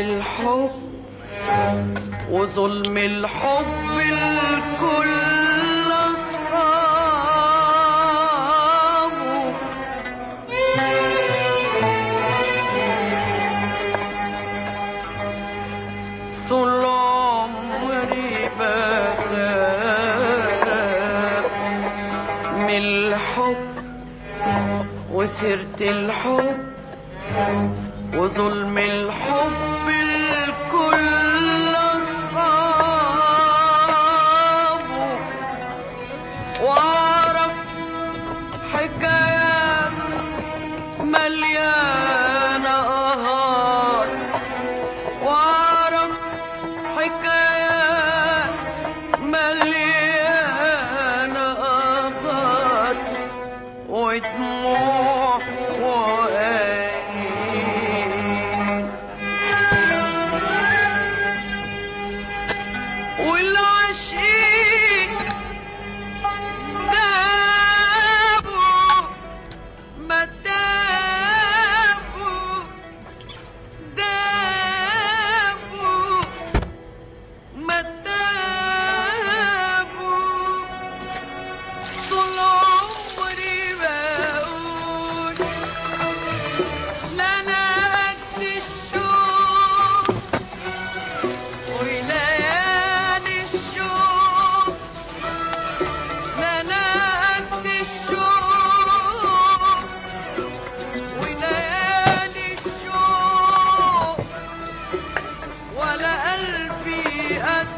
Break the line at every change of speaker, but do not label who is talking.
الحب وظلم الحب الكل أصحابه. طول عمري بخاف من الحب وسيرة الحب وظلم الحب الكل أصحابه. وأعرف حكايات مليانة آهات، وأعرف حكايات مليانة آهات ودموع وآنين. والعاشقين دابوا ما دابوا دابوا ما دابوا. طول عمري بقول لا انا قد الشوق وليالي الشوق، لا انا قد الشوق وليالي الشوق، ولا قلبي قد